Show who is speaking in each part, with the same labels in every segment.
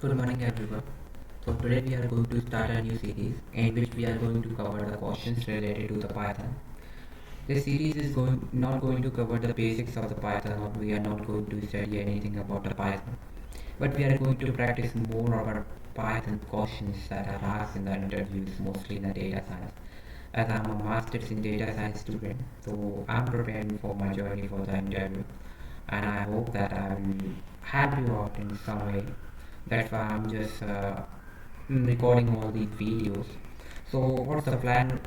Speaker 1: Good morning, everyone. So today we are going to start a new series in which we are going to cover the questions related to the Python. This series is not going to cover the basics of the Python, or we are not going to study anything about the Python, but we are going to practice more about Python questions that are asked in the interviews, mostly in the data science. As I'm a master's in data science student, so I'm preparing for my journey for the interview, and I hope that I will help you out in some way. That's why I'm just recording all these videos. So what's the plan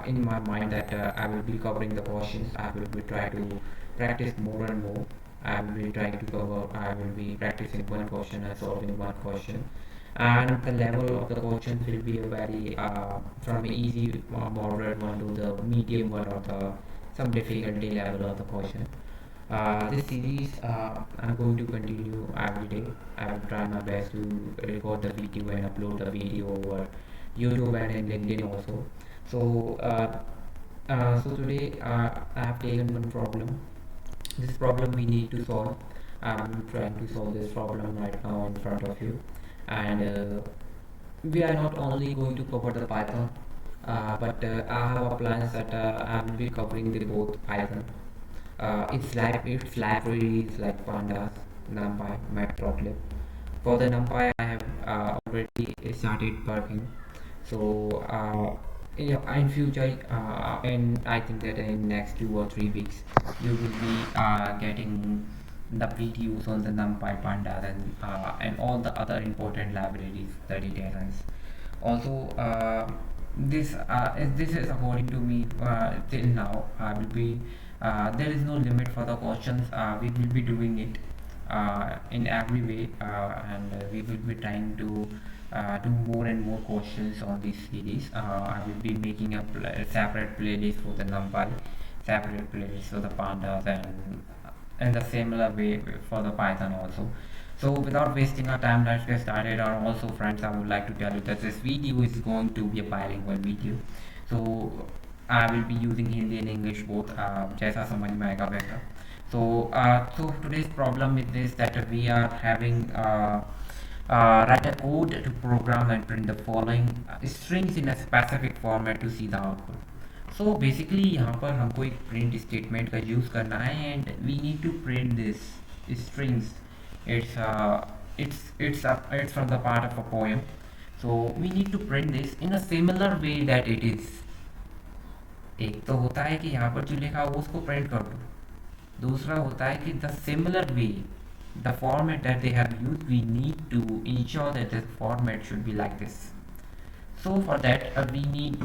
Speaker 1: in my mind that I will be covering the questions. I will be trying to practice more and more. I will be practicing one question and solving one question. And the level of the questions will be a very from easy moderate one to the medium one or the some difficulty level of the question. This series I'm going to continue every day. I will try my best to record the video and upload the video over YouTube and in LinkedIn also. So, so today I have taken one problem. This problem we need to solve. I'm trying to solve this problem right now in front of you, and we are not only going to cover the Python, but I have a plans that I will be covering the both Python. Its libraries like pandas, numpy, matplotlib. For the numpy I have already started working. So in future, and I think that in next 2 or 3 weeks you will be getting the videos on the numpy, pandas, and all the other important libraries, the details. Also, this is according to me till now. I will be there is no limit for the questions. We will be doing it in every way, and we will be trying to do more and more questions on this series. I will be making a separate playlist for the numpy, separate playlist for the pandas, and in the similar way for the Python also. So without wasting our time, let's get started. And also, friends, I would like to tell you that this video is going to be a bilingual video. So I will be using Hindi and English both. जैसा समझ में आएगा वैसा. So today's problem is this, that we are having write a code to program and print the following strings in a specific format to see the output. So basically यहाँ पर हमको एक print statement का use करना है, and we need to print this strings. It's from the part of a poem. So we need to print this in a similar way that it is. एक तो होता है कि यहाँ पर जो लिखा हो उसको प्रिंट कर दो, दूसरा होता है कि the similar way the format that they have used, we need to ensure that the format should be like this. So for that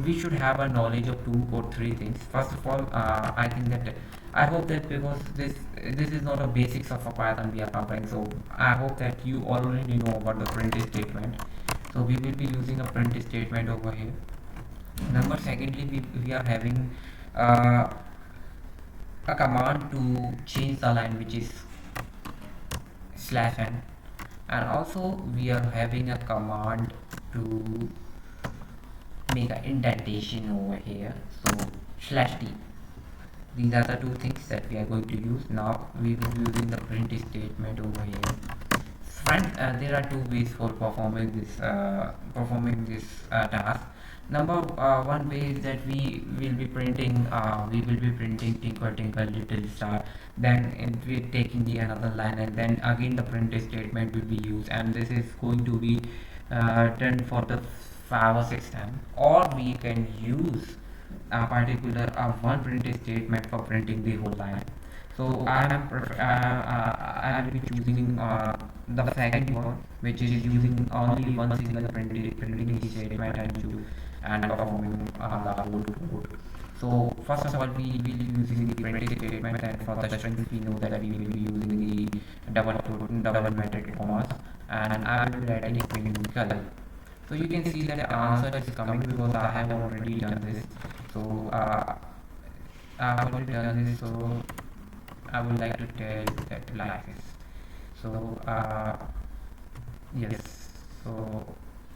Speaker 1: we should have a knowledge of 2 or 3 things. First of all, I think that I hope that because this is not a basics of a Python we are covering, so I hope that you already know about the print statement. So we will be using a print statement over here. Number secondly, we are having uh, a command to change the line, which is /n, and also we are having a command to make an indentation over here, so /t. These are the 2 things that we are going to use. Now we will be using the print statement over here. Friend, there are 2 ways for performing this task. Number one way is that we will be printing tinkle tinkle little star. Then we taking the another line, and then again the print statement will be used, and this is going to be done for the 5 or 6 times. Or we can use a particular one print statement for printing the whole line. So I will be choosing the second one, which is using only one single printing statement and performing the whole code. So first of all, we will be using the print statement, and for the strings we know that we will be using the double metric commas, and I will be writing a twinkle. So you can see that the answer is coming because I have already done this. So I have already done this. So I would like to tell that like this. So yes, so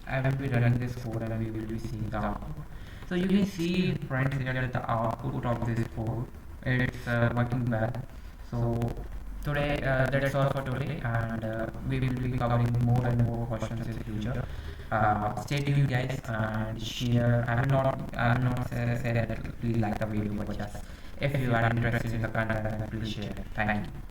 Speaker 1: I will be running this code and we will be seeing the output. So you can see friends that the output of this code, it's working well. So Today, that's all for today, and we will be covering more and more questions in the future. Stay tuned, guys, and share. I will not say that please like the video, but just if you are interested in the content, please share. Thank you.